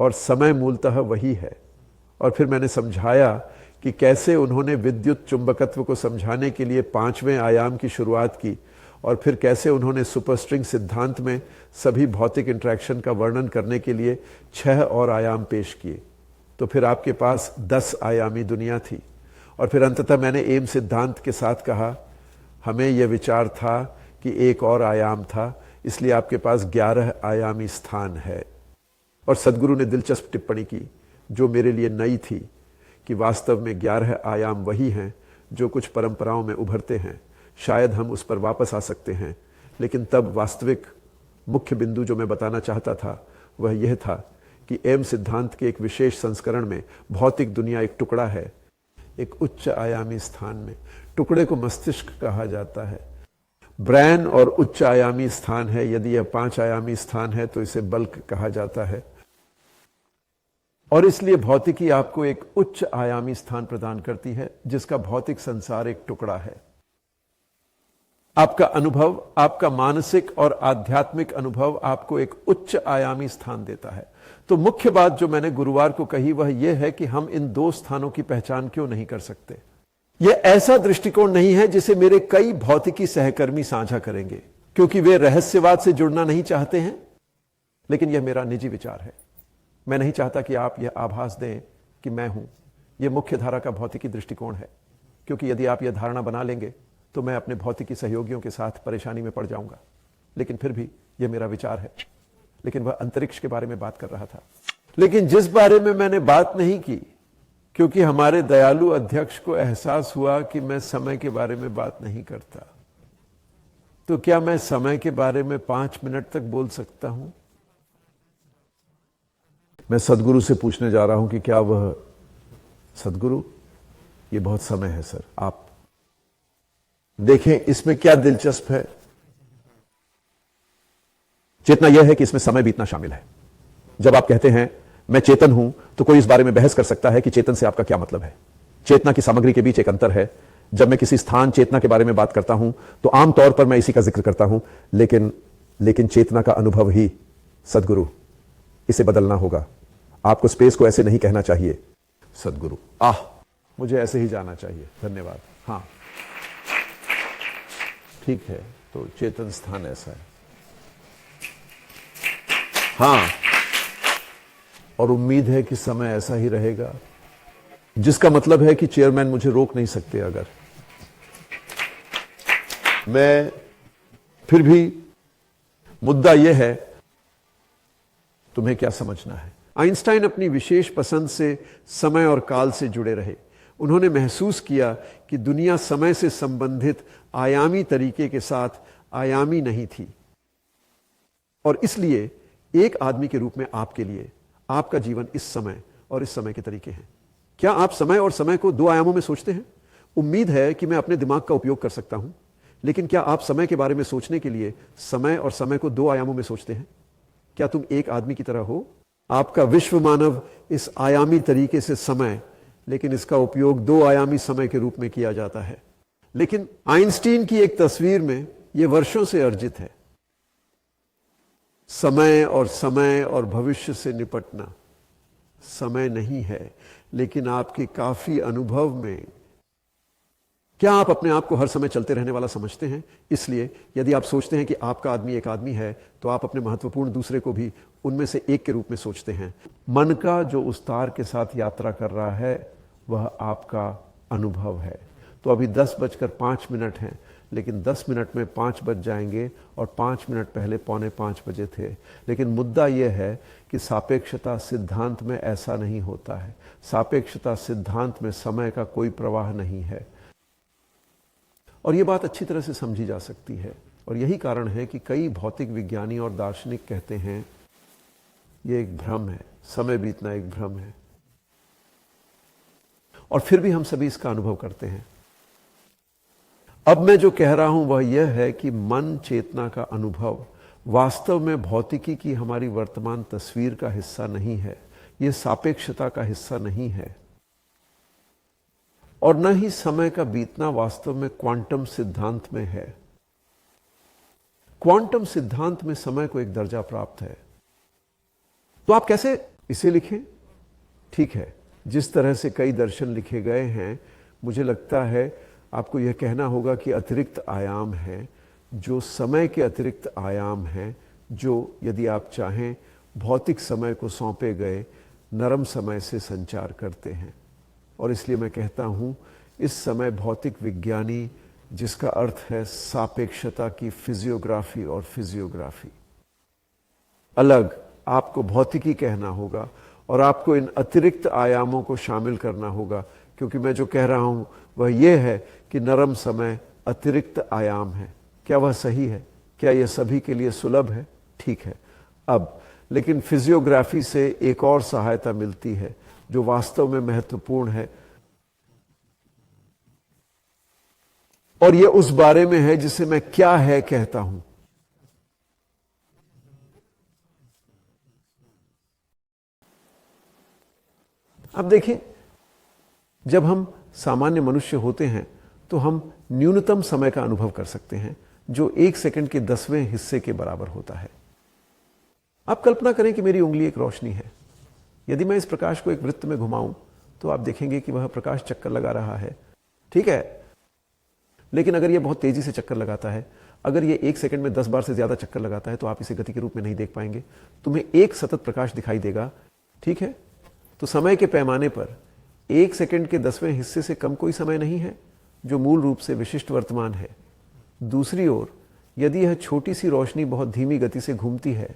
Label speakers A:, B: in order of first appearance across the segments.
A: और समय मूलतः वही है। और फिर मैंने समझाया कि कैसे उन्होंने विद्युत चुंबकत्व को समझाने के लिए 5वें आयाम की शुरुआत की, और फिर कैसे उन्होंने सुपरस्ट्रिंग सिद्धांत में सभी भौतिक इंटरेक्शन का वर्णन करने के लिए 6 और आयाम पेश किए। तो फिर आपके पास 10 आयामी दुनिया थी। और फिर अंततः मैंने एम सिद्धांत के साथ कहा, हमें यह विचार था कि एक और आयाम था, इसलिए आपके पास 11 आयामी स्थान है। और सदगुरु ने दिलचस्प टिप्पणी की जो मेरे लिए नई थी कि वास्तव में 11 आयाम वही हैं जो कुछ परंपराओं में उभरते हैं। शायद हम उस पर वापस आ सकते हैं, लेकिन तब वास्तविक मुख्य बिंदु जो मैं बताना चाहता था वह यह था कि एम सिद्धांत के एक विशेष संस्करण में भौतिक दुनिया एक टुकड़ा है, एक उच्च आयामी स्थान में। टुकड़े को मस्तिष्क कहा जाता है। ब्रेन और उच्च आयामी स्थान है। यदि यह 5 आयामी स्थान है तो इसे बल्क कहा जाता है। और इसलिए भौतिकी आपको एक उच्च आयामी स्थान प्रदान करती है जिसका भौतिक संसार एक टुकड़ा है। आपका अनुभव, आपका मानसिक और आध्यात्मिक अनुभव आपको एक उच्च आयामी स्थान देता है। तो मुख्य बात जो मैंने गुरुवार को कही वह यह है कि हम इन 2 स्थानों की पहचान क्यों नहीं कर सकते। यह ऐसा दृष्टिकोण नहीं है जिसे मेरे कई भौतिकी सहकर्मी साझा करेंगे, क्योंकि वे रहस्यवाद से जुड़ना नहीं चाहते हैं। लेकिन यह मेरा निजी विचार है। मैं नहीं चाहता कि आप यह आभास दें कि मैं हूं। यह मुख्य धारा का भौतिकी दृष्टिकोण है, क्योंकि यदि आप यह धारणा बना लेंगे तो मैं अपने भौतिकी सहयोगियों के साथ परेशानी में पड़ जाऊंगा। लेकिन फिर भी यह मेरा विचार है। लेकिन वह अंतरिक्ष के बारे में बात कर रहा था। लेकिन जिस बारे में मैंने बात नहीं की, क्योंकि हमारे दयालु अध्यक्ष को एहसास हुआ कि मैं समय के बारे में बात नहीं करता, तो क्या मैं समय के बारे में 5 मिनट तक बोल सकता हूं? मैं सदगुरु से पूछने जा रहा हूं कि क्या वह, सदगुरु ये बहुत समय है सर, आप देखें इसमें क्या दिलचस्प है। चेतना यह है कि इसमें समय बीतना शामिल है। जब आप कहते हैं मैं चेतन हूं, तो कोई इस बारे में बहस कर सकता है कि चेतन से आपका क्या मतलब है। चेतना की सामग्री के बीच एक अंतर है। जब मैं किसी स्थान चेतना के बारे में बात करता हूं तो आमतौर पर मैं इसी का जिक्र करता हूं, लेकिन चेतना का अनुभव ही, सदगुरु इसे बदलना होगा। आपको स्पेस को ऐसे नहीं कहना चाहिए। सदगुरु, मुझे ऐसे ही जाना चाहिए, धन्यवाद। हाँ ठीक है, तो चेतन स्थान ऐसा है। हाँ, और उम्मीद है कि समय ऐसा ही रहेगा, जिसका मतलब है कि चेयरमैन मुझे रोक नहीं सकते। अगर मैं, फिर भी मुद्दा यह है तुम्हें क्या समझना है। आइंस्टाइन अपनी विशेष पसंद से समय और काल से जुड़े रहे। उन्होंने महसूस किया कि दुनिया समय से संबंधित आयामी तरीके के साथ आयामी नहीं थी, और इसलिए एक आदमी के रूप में आपके लिए आपका जीवन इस समय और इस समय के तरीके हैं। क्या आप समय और समय को 2 आयामों में सोचते हैं? उम्मीद है कि मैं अपने दिमाग का उपयोग कर सकता हूं, लेकिन क्या आप समय के बारे में सोचने के लिए समय और समय को 2 आयामों में सोचते हैं? क्या तुम एक आदमी की तरह हो? आपका विश्व मानव इस आयामी तरीके से समय, लेकिन इसका उपयोग 2 आयामी समय के रूप में किया जाता है। लेकिन आइंस्टीन की एक तस्वीर में यह वर्षों से अर्जित है। समय और भविष्य से निपटना समय नहीं है, लेकिन आपके काफी अनुभव में। क्या आप अपने आप को हर समय चलते रहने वाला समझते हैं? इसलिए यदि आप सोचते हैं कि आपका आदमी एक आदमी है, तो आप अपने महत्वपूर्ण दूसरे को भी उनमें से एक के रूप में सोचते हैं। मन का जो उस तार के साथ यात्रा कर रहा है वह आपका अनुभव है। तो अभी 10:05 हैं, लेकिन 10 मिनट में 5 बज जाएंगे, और 5 मिनट पहले 4:45 बजे थे। लेकिन मुद्दा यह है कि सापेक्षता सिद्धांत में ऐसा नहीं होता है। सापेक्षता सिद्धांत में समय का कोई प्रवाह नहीं है, और यह बात अच्छी तरह से समझी जा सकती है। और यही कारण है कि कई भौतिक विज्ञानी और दार्शनिक कहते हैं यह एक भ्रम है, समय बीतना एक भ्रम है। और फिर भी हम सभी इसका अनुभव करते हैं। अब मैं जो कह रहा हूं वह यह है कि मन चेतना का अनुभव वास्तव में भौतिकी की हमारी वर्तमान तस्वीर का हिस्सा नहीं है। यह सापेक्षता का हिस्सा नहीं है, और न ही समय का बीतना वास्तव में क्वांटम सिद्धांत में है। क्वांटम सिद्धांत में समय को एक दर्जा प्राप्त है। तो आप कैसे इसे लिखें, ठीक है। जिस तरह से कई दर्शन लिखे गए हैं, मुझे लगता है आपको यह कहना होगा कि अतिरिक्त आयाम हैं, जो समय के अतिरिक्त आयाम हैं, जो यदि आप चाहें भौतिक समय को सौंपे गए नरम समय से संचार करते हैं। और इसलिए मैं कहता हूँ, इस समय भौतिक विज्ञानी, जिसका अर्थ है सापेक्षता की फिजियोग्राफी और फिजियोग्राफी, अलग आपको भौतिकी कहना होगा और आपको इन अतिरिक्त आयामों को शामिल करना होगा, क्योंकि मैं जो कह रहा हूं वह यह है कि नरम समय अतिरिक्त आयाम है। क्या वह सही है? क्या यह सभी के लिए सुलभ है? ठीक है। अब लेकिन फिजियोग्राफी से एक और सहायता मिलती है जो वास्तव में महत्वपूर्ण है, और यह उस बारे में है जिसे मैं क्या है कहता हूं। अब देखिए, जब हम सामान्य मनुष्य होते हैं तो हम न्यूनतम समय का अनुभव कर सकते हैं, जो 1 सेकंड के 10वें हिस्से के बराबर होता है। आप कल्पना करें कि मेरी उंगली एक रोशनी है। यदि मैं इस प्रकाश को एक वृत्त में घुमाऊं तो आप देखेंगे कि वह प्रकाश चक्कर लगा रहा है, ठीक है। लेकिन अगर यह बहुत तेजी से चक्कर लगाता है, अगर यह 1 सेकंड में 10 बार से ज्यादा चक्कर लगाता है, तो आप इसे गति के रूप में नहीं देख पाएंगे। तुम्हें एक सतत प्रकाश दिखाई देगा, ठीक है। तो समय के पैमाने पर 1 सेकंड के 10वें हिस्से से कम कोई समय नहीं है, जो मूल रूप से विशिष्ट वर्तमान है। दूसरी ओर, यदि यह छोटी सी रोशनी बहुत धीमी गति से घूमती है,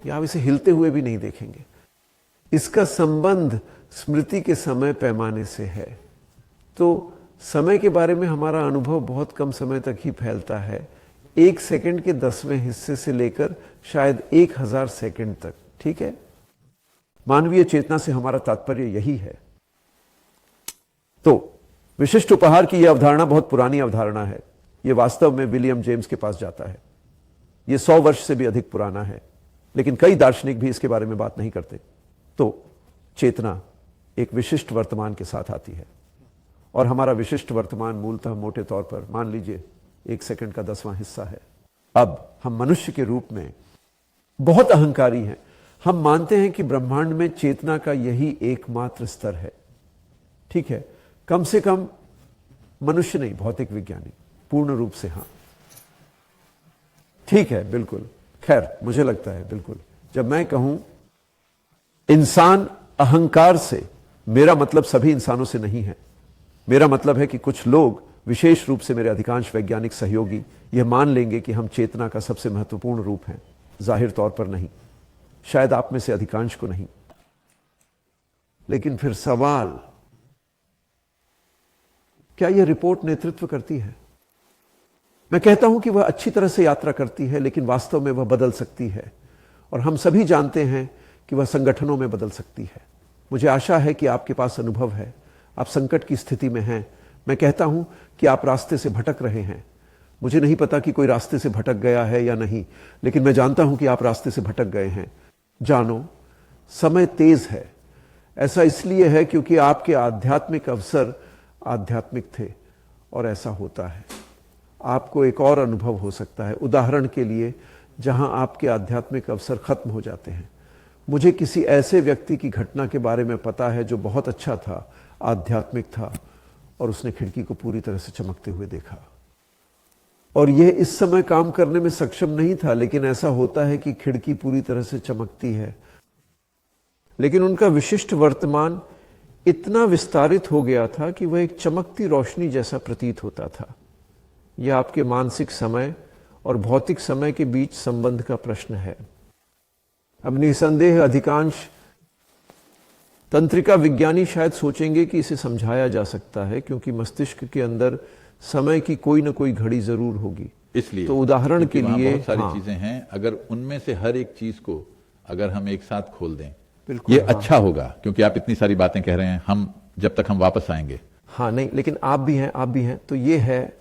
A: या आप इसे हिलते हुए भी नहीं देखेंगे। इसका संबंध स्मृति के समय पैमाने से है। तो समय के बारे में हमारा अनुभव बहुत कम समय तक ही फैलता है, 1 सेकंड के 10वें हिस्से से लेकर शायद 1000 सेकंड तक, ठीक है। मानवीय चेतना से हमारा तात्पर्य यही है। तो विशिष्ट उपहार की यह अवधारणा बहुत पुरानी अवधारणा है। यह वास्तव में विलियम जेम्स के पास जाता है। यह 100 वर्ष से भी अधिक पुराना है, लेकिन कई दार्शनिक भी इसके बारे में बात नहीं करते। तो चेतना एक विशिष्ट वर्तमान के साथ आती है, और हमारा विशिष्ट वर्तमान मूलतः मोटे तौर पर मान लीजिए 1 सेकंड का 10वां हिस्सा है। अब हम मनुष्य के रूप में बहुत अहंकारी हैं। हम मानते हैं कि ब्रह्मांड में चेतना का यही एकमात्र स्तर है, ठीक है। कम से कम मनुष्य नहीं, भौतिक विज्ञानी पूर्ण रूप से, हां, ठीक है, बिल्कुल। खैर, मुझे लगता है बिल्कुल, जब मैं कहूं इंसान अहंकार से, मेरा मतलब सभी इंसानों से नहीं है। मेरा मतलब है कि कुछ लोग, विशेष रूप से मेरे अधिकांश वैज्ञानिक सहयोगी, यह मान लेंगे कि हम चेतना का सबसे महत्वपूर्ण रूप हैं। जाहिर तौर पर नहीं, शायद आप में से अधिकांश को नहीं। लेकिन फिर सवाल, क्या यह रिपोर्ट नेतृत्व करती है? मैं कहता हूं कि वह अच्छी तरह से यात्रा करती है, लेकिन वास्तव में वह बदल सकती है, और हम सभी जानते हैं कि वह संगठनों में बदल सकती है। मुझे आशा है कि आपके पास अनुभव है, आप संकट की स्थिति में हैं। मैं कहता हूं कि आप रास्ते से भटक रहे हैं। मुझे नहीं पता कि कोई रास्ते से भटक गया है या नहीं, लेकिन मैं जानता हूं कि आप रास्ते से भटक गए हैं। जानो, समय तेज है। ऐसा इसलिए है क्योंकि आपके आध्यात्मिक अवसर आध्यात्मिक थे, और ऐसा होता है। आपको एक और अनुभव हो सकता है, उदाहरण के लिए, जहां आपके आध्यात्मिक अवसर खत्म हो जाते हैं। मुझे किसी ऐसे व्यक्ति की घटना के बारे में पता है जो बहुत अच्छा था, आध्यात्मिक था, और उसने खिड़की को पूरी तरह से चमकते हुए देखा, और यह इस समय काम करने में सक्षम नहीं था। लेकिन ऐसा होता है कि खिड़की पूरी तरह से चमकती है, लेकिन उनका विशिष्ट वर्तमान इतना विस्तारित हो गया था कि वह एक चमकती रोशनी जैसा प्रतीत होता था। यह आपके मानसिक समय और भौतिक समय के बीच संबंध का प्रश्न है। अब निसंदेह अधिकांश तंत्रिका विज्ञानी शायद सोचेंगे कि इसे समझाया जा सकता है, क्योंकि मस्तिष्क के अंदर समय की कोई ना कोई घड़ी जरूर होगी।
B: इसलिए
A: तो उदाहरण के लिए
B: बहुत सारी चीजें हैं, अगर उनमें से हर एक चीज को अगर हम एक साथ खोल दें,
A: बिल्कुल,
B: ये अच्छा होगा। क्योंकि आप इतनी सारी बातें कह रहे हैं, हम जब तक हम वापस आएंगे।
A: हाँ, नहीं, लेकिन आप भी हैं, आप भी हैं। तो ये है,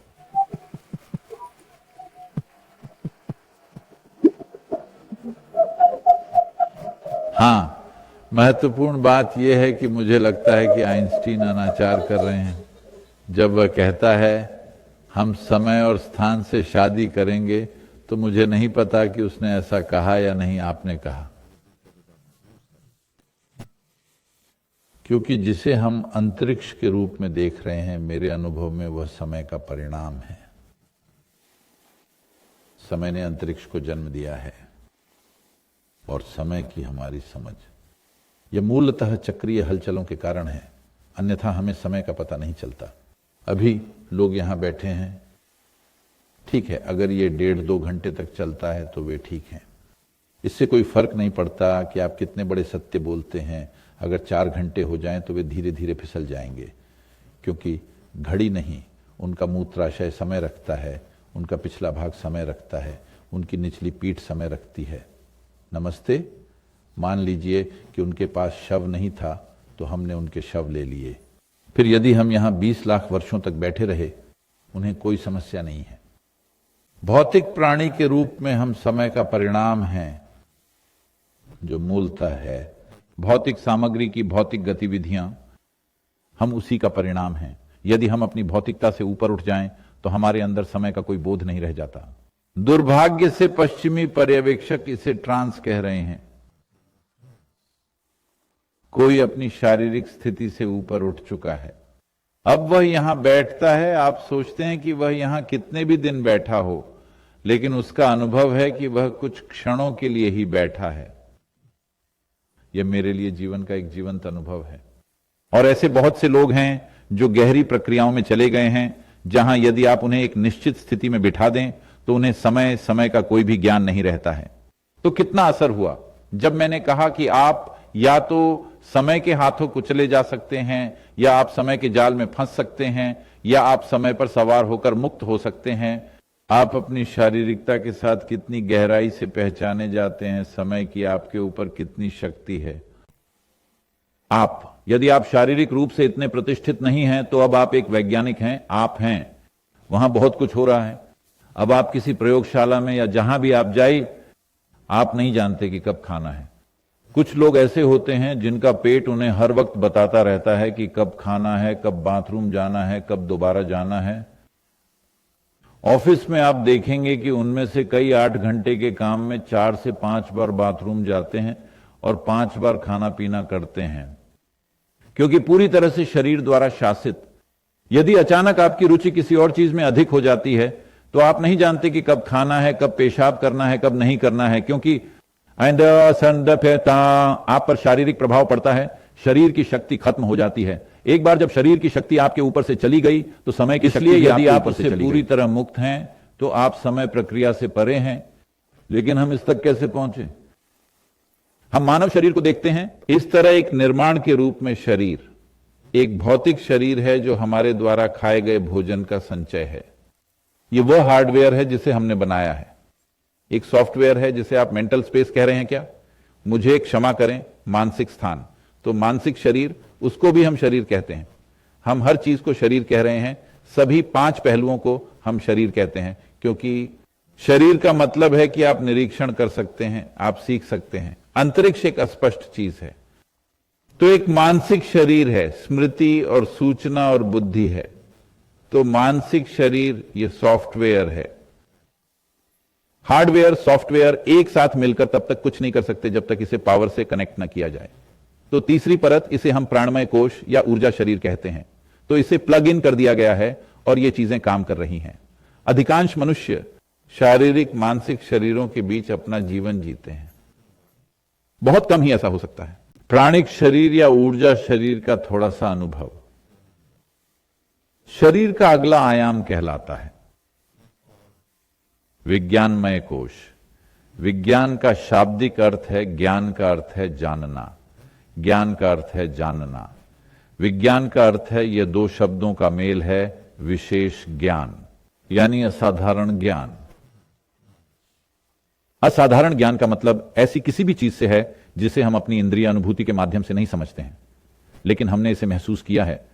B: हाँ, महत्वपूर्ण बात यह है कि मुझे लगता है कि आइंस्टीन अनाचार कर रहे हैं जब वह कहता है हम समय और स्थान से शादी करेंगे। तो मुझे नहीं पता कि उसने ऐसा कहा या नहीं, आपने कहा। क्योंकि जिसे हम अंतरिक्ष के रूप में देख रहे हैं, मेरे अनुभव में वह समय का परिणाम है। समय ने अंतरिक्ष को जन्म दिया है और समय की हमारी समझ यह मूलतः चक्रीय हलचलों के कारण है, अन्यथा हमें समय का पता नहीं चलता। अभी लोग यहां बैठे हैं, ठीक है, अगर ये 1.5-2 घंटे तक चलता है तो वे ठीक हैं, इससे कोई फर्क नहीं पड़ता कि आप कितने बड़े सत्य बोलते हैं। अगर 4 घंटे हो जाएं तो वे धीरे धीरे फिसल जाएंगे, क्योंकि घड़ी नहीं, उनका मूत्राशय समय रखता है, उनका पिछला भाग समय रखता है, उनकी निचली पीठ समय रखती है। नमस्ते, मान लीजिए कि उनके पास शव नहीं था तो हमने उनके शव ले लिए, फिर यदि हम यहां 20 लाख वर्षों तक बैठे रहे, उन्हें कोई समस्या नहीं है। भौतिक प्राणी के रूप में हम समय का परिणाम हैं, जो मूलतः है भौतिक सामग्री की भौतिक गतिविधियां, हम उसी का परिणाम हैं। यदि हम अपनी भौतिकता से ऊपर उठ जाएं तो हमारे अंदर समय का कोई बोध नहीं रह जाता। दुर्भाग्य से पश्चिमी पर्यवेक्षक इसे ट्रांस कह रहे हैं। कोई अपनी शारीरिक स्थिति से ऊपर उठ चुका है, अब वह यहां बैठता है। आप सोचते हैं कि वह यहां कितने भी दिन बैठा हो, लेकिन उसका अनुभव है कि वह कुछ क्षणों के लिए ही बैठा है। यह मेरे लिए जीवन का एक जीवंत अनुभव है। और ऐसे बहुत से लोग हैं जो गहरी प्रक्रियाओं में चले गए हैं, जहां यदि आप उन्हें एक निश्चित स्थिति में बिठा दें तो उन्हें समय का कोई भी ज्ञान नहीं रहता है। तो कितना असर हुआ जब मैंने कहा कि आप या तो समय के हाथों कुचले जा सकते हैं, या आप समय के जाल में फंस सकते हैं, या आप समय पर सवार होकर मुक्त हो सकते हैं। आप अपनी शारीरिकता के साथ कितनी गहराई से पहचाने जाते हैं समय की आपके ऊपर कितनी शक्ति है। यदि आप शारीरिक रूप से इतने प्रतिष्ठित नहीं हैं तो अब आप एक वैज्ञानिक हैं, आप हैं, वहां बहुत कुछ हो रहा है। अब आप किसी प्रयोगशाला में या जहां भी आप जाइए, आप नहीं जानते कि कब खाना है। कुछ लोग ऐसे होते हैं जिनका पेट उन्हें हर वक्त बताता रहता है कि कब खाना है, कब बाथरूम जाना है, कब दोबारा जाना है। ऑफिस में आप देखेंगे कि उनमें से कई 8 घंटे के काम में 4 से 5 बार बाथरूम जाते हैं और 5 बार खाना पीना करते हैं, क्योंकि पूरी तरह से शरीर द्वारा शासित। यदि अचानक आपकी रुचि किसी और चीज में अधिक हो जाती है तो आप नहीं जानते कि कब खाना है, कब पेशाब करना है, कब नहीं करना है, क्योंकि आप पर शारीरिक प्रभाव पड़ता है, शरीर की शक्ति खत्म हो जाती है। एक बार जब शरीर की शक्ति आपके ऊपर से चली गई तो समय की शक्ति, यदि आप उससे पूरी तरह मुक्त हैं तो आप समय प्रक्रिया से परे हैं। लेकिन हम इस तक कैसे पहुंचे? हम मानव शरीर को देखते हैं इस तरह एक निर्माण के रूप में। शरीर एक भौतिक शरीर है जो हमारे द्वारा खाए गए भोजन का संचय है। ये वो हार्डवेयर है जिसे हमने बनाया है। एक सॉफ्टवेयर है जिसे आप मेंटल स्पेस कह रहे हैं क्या? मुझे क्षमा करें, मानसिक स्थान। तो मानसिक शरीर, उसको भी हम शरीर कहते हैं। हम हर चीज को शरीर कह रहे हैं, सभी 5 पहलुओं को हम शरीर कहते हैं, क्योंकि शरीर का मतलब है कि आप निरीक्षण कर सकते हैं, आप सीख सकते हैं। अंतरिक्ष एक अस्पष्ट चीज है। तो एक मानसिक शरीर है, स्मृति और सूचना और बुद्धि है। तो मानसिक शरीर ये सॉफ्टवेयर है। हार्डवेयर सॉफ्टवेयर एक साथ मिलकर तब तक कुछ नहीं कर सकते जब तक इसे पावर से कनेक्ट न किया जाए। तो तीसरी परत, इसे हम प्राणमय कोश या ऊर्जा शरीर कहते हैं। तो इसे प्लग इन कर दिया गया है और ये चीजें काम कर रही हैं। अधिकांश मनुष्य शारीरिक मानसिक शरीरों के बीच अपना जीवन जीते हैं। बहुत कम ही ऐसा हो सकता है। प्राणिक शरीर या ऊर्जा शरीर का थोड़ा सा अनुभव शरीर का अगला आयाम कहलाता है विज्ञानमय कोश। विज्ञान का शाब्दिक अर्थ है, ज्ञान का अर्थ है जानना, ज्ञान का अर्थ है जानना। विज्ञान का अर्थ है, यह 2 शब्दों का मेल है, विशेष ज्ञान, यानी असाधारण ज्ञान। असाधारण ज्ञान का मतलब ऐसी किसी भी चीज से है जिसे हम अपनी इंद्रिय अनुभूति के माध्यम से नहीं समझते हैं, लेकिन हमने इसे महसूस किया है,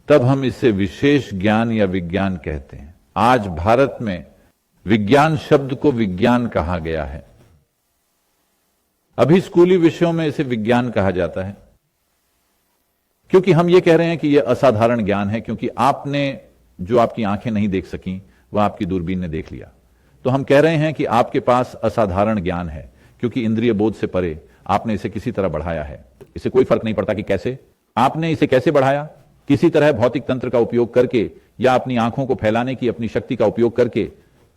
B: तब हम इसे विशेष ज्ञान या विज्ञान कहते हैं। आज भारत में विज्ञान शब्द को विज्ञान कहा गया है। अभी स्कूली विषयों में इसे विज्ञान कहा जाता है, क्योंकि हम ये कह रहे हैं कि यह असाधारण ज्ञान है, क्योंकि आपने जो आपकी आंखें नहीं देख सकी वह आपकी दूरबीन ने देख लिया। तो हम कह रहे हैं कि आपके पास असाधारण ज्ञान है, क्योंकि इंद्रिय बोध से परे आपने इसे किसी तरह बढ़ाया है। इसे कोई फर्क नहीं पड़ता कि कैसे,
C: आपने इसे कैसे बढ़ाया? किसी तरह भौतिक तंत्र का उपयोग करके या अपनी आंखों को फैलाने की अपनी शक्ति का उपयोग करके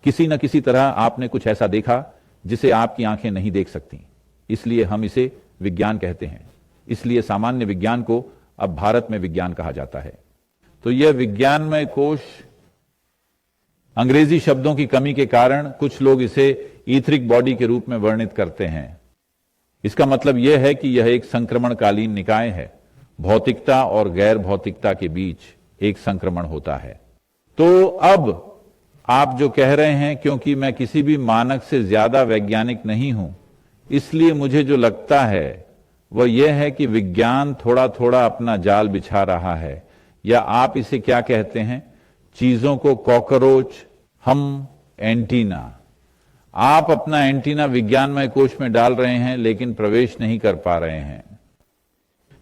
C: किसी न किसी तरह आपने कुछ ऐसा देखा जिसे आपकी आंखें नहीं देख सकती। इसलिए हम इसे विज्ञान कहते हैं। इसलिए सामान्य विज्ञान को अब भारत में विज्ञान कहा जाता है। तो यह विज्ञानमय कोश, अंग्रेजी शब्दों की कमी के कारण कुछ लोग इसे ईथरिक बॉडी के रूप में वर्णित करते हैं। इसका मतलब यह है कि यह एक संक्रमणकालीन निकाय है। भौतिकता और गैर भौतिकता के बीच एक संक्रमण होता है। तो अब आप जो कह रहे हैं, क्योंकि मैं किसी भी मानक से ज्यादा वैज्ञानिक नहीं हूं, इसलिए मुझे जो लगता है वह यह है कि विज्ञान थोड़ा थोड़ा अपना जाल बिछा रहा है, या आप इसे क्या कहते हैं, चीजों को कॉकरोच, हम एंटीना। आप अपना एंटीना विज्ञानमय कोश में डाल रहे हैं लेकिन प्रवेश नहीं कर पा रहे हैं।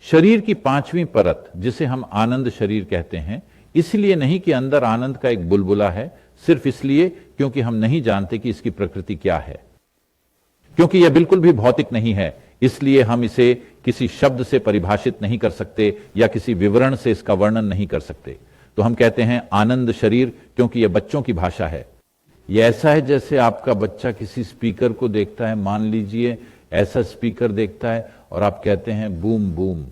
C: शरीर की पांचवी परत, जिसे हम आनंद शरीर कहते हैं, इसलिए नहीं कि अंदर आनंद का एक बुलबुला है, सिर्फ इसलिए क्योंकि हम नहीं जानते कि इसकी प्रकृति क्या है। क्योंकि यह बिल्कुल भी भौतिक नहीं है, इसलिए हम इसे किसी शब्द से परिभाषित नहीं कर सकते या किसी विवरण से इसका वर्णन नहीं कर सकते। तो हम कहते हैं आनंद शरीर, क्योंकि यह बच्चों की भाषा है। यह ऐसा है जैसे आपका बच्चा किसी स्पीकर को देखता है, मान लीजिए ऐसा स्पीकर देखता है, और आप कहते हैं बूम बूम।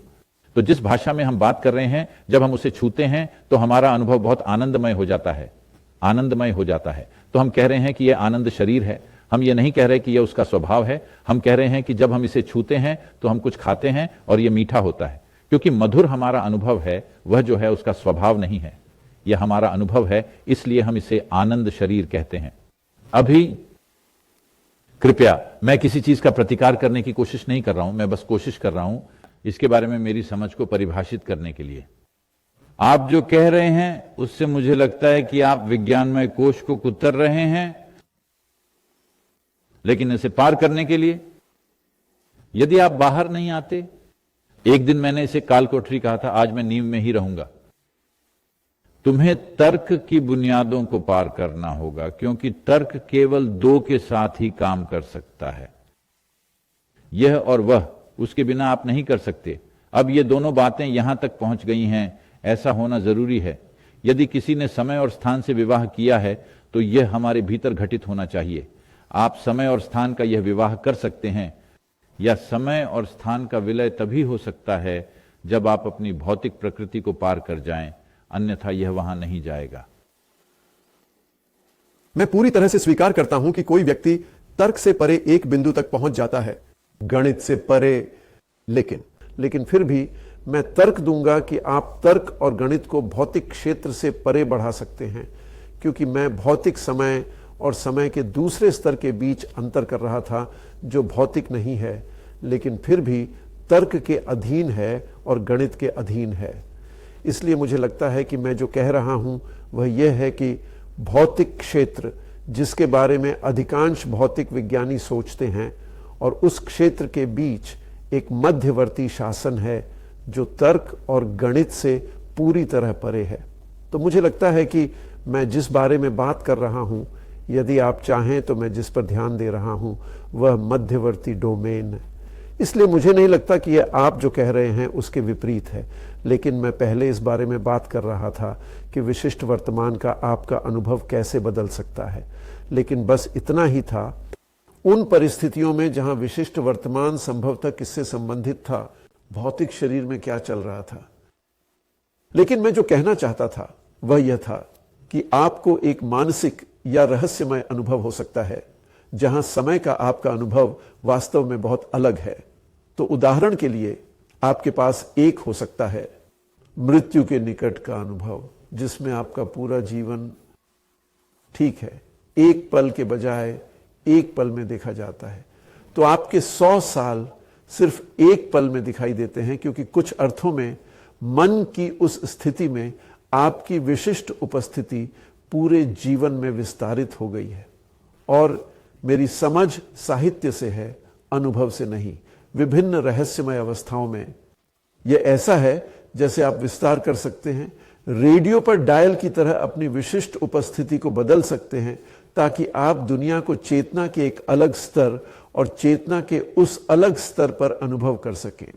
C: तो जिस भाषा में हम बात कर रहे हैं, जब हम उसे छूते हैं तो हमारा अनुभव बहुत आनंदमय हो जाता है, आनंदमय हो जाता है। तो हम कह रहे हैं कि यह आनंद शरीर है। हम ये नहीं कह रहे कि यह उसका स्वभाव है। हम कह रहे हैं कि जब हम इसे छूते हैं तो हम कुछ खाते हैं और यह मीठा होता है। क्योंकि मधुर हमारा अनुभव है, वह जो है उसका स्वभाव नहीं है, यह हमारा अनुभव है, इसलिए हम इसे आनंद शरीर कहते हैं। अभी कृपया, मैं किसी चीज का प्रतिकार करने की कोशिश नहीं कर रहा हूं, मैं बस कोशिश कर रहा हूं इसके बारे में मेरी समझ को परिभाषित करने के लिए। आप जो कह रहे हैं उससे मुझे लगता है कि आप विज्ञानमय कोश को कुतर रहे हैं, लेकिन इसे पार करने के लिए यदि आप बाहर नहीं आते, एक दिन मैंने इसे काल कोठरी कहा था, आज मैं नींव में ही रहूंगा। तुम्हें तर्क की बुनियादों को पार करना होगा, क्योंकि तर्क केवल दो के साथ ही काम कर सकता है, यह और वह, उसके बिना आप नहीं कर सकते। अब ये दोनों बातें यहां तक पहुंच गई हैं, ऐसा होना जरूरी है। यदि किसी ने समय और स्थान से विवाह किया है तो यह हमारे भीतर घटित होना चाहिए। आप समय और स्थान का यह विवाह कर सकते हैं, या समय और स्थान का विलय तभी हो सकता है जब आप अपनी भौतिक प्रकृति को पार कर जाएं, अन्यथा यह वहां नहीं जाएगा।
D: मैं पूरी तरह से स्वीकार करता हूं कि कोई व्यक्ति तर्क से परे एक बिंदु तक पहुंच जाता है, गणित से परे,
A: लेकिन फिर भी मैं तर्क दूंगा कि आप तर्क और गणित को भौतिक क्षेत्र से परे बढ़ा सकते हैं, क्योंकि मैं भौतिक समय और समय के दूसरे स्तर के बीच अंतर कर रहा था जो भौतिक नहीं है, लेकिन फिर भी तर्क के अधीन है और गणित के अधीन है। इसलिए मुझे लगता है कि मैं जो कह रहा हूं वह यह है कि भौतिक क्षेत्र, जिसके बारे में अधिकांश भौतिक विज्ञानी सोचते हैं, और उस क्षेत्र के बीच एक मध्यवर्ती शासन है जो तर्क और गणित से पूरी तरह परे है। तो मुझे लगता है कि मैं जिस बारे में बात कर रहा हूं, यदि आप चाहें तो मैं जिस पर ध्यान दे रहा हूं वह मध्यवर्ती डोमेन है। इसलिए मुझे नहीं लगता कि यह आप जो कह रहे हैं उसके विपरीत है, लेकिन मैं पहले इस बारे में बात कर रहा था कि विशिष्ट वर्तमान का आपका अनुभव कैसे बदल सकता है। लेकिन बस इतना ही था, उन परिस्थितियों में जहां विशिष्ट वर्तमान संभवतः किससे संबंधित था, भौतिक शरीर में क्या चल रहा था। लेकिन मैं जो कहना चाहता था वह यह था कि आपको एक मानसिक या रहस्यमय अनुभव हो सकता है जहां समय का आपका अनुभव वास्तव में बहुत अलग है। तो उदाहरण के लिए आपके पास एक हो सकता है मृत्यु के निकट का अनुभव, जिसमें आपका पूरा जीवन ठीक है, एक पल के बजाय एक पल में देखा जाता है। तो आपके 100 साल सिर्फ एक पल में दिखाई देते हैं, क्योंकि कुछ अर्थों में मन की उस स्थिति में आपकी विशिष्ट उपस्थिति पूरे जीवन में विस्तारित हो गई है। और मेरी समझ साहित्य से है, अनुभव से नहीं। विभिन्न रहस्यमय अवस्थाओं में यह ऐसा है जैसे आप विस्तार कर सकते हैं, रेडियो पर डायल की तरह अपनी विशिष्ट उपस्थिति को बदल सकते हैं, ताकि आप दुनिया को चेतना के एक अलग स्तर और चेतना के उस अलग स्तर पर अनुभव कर सकें।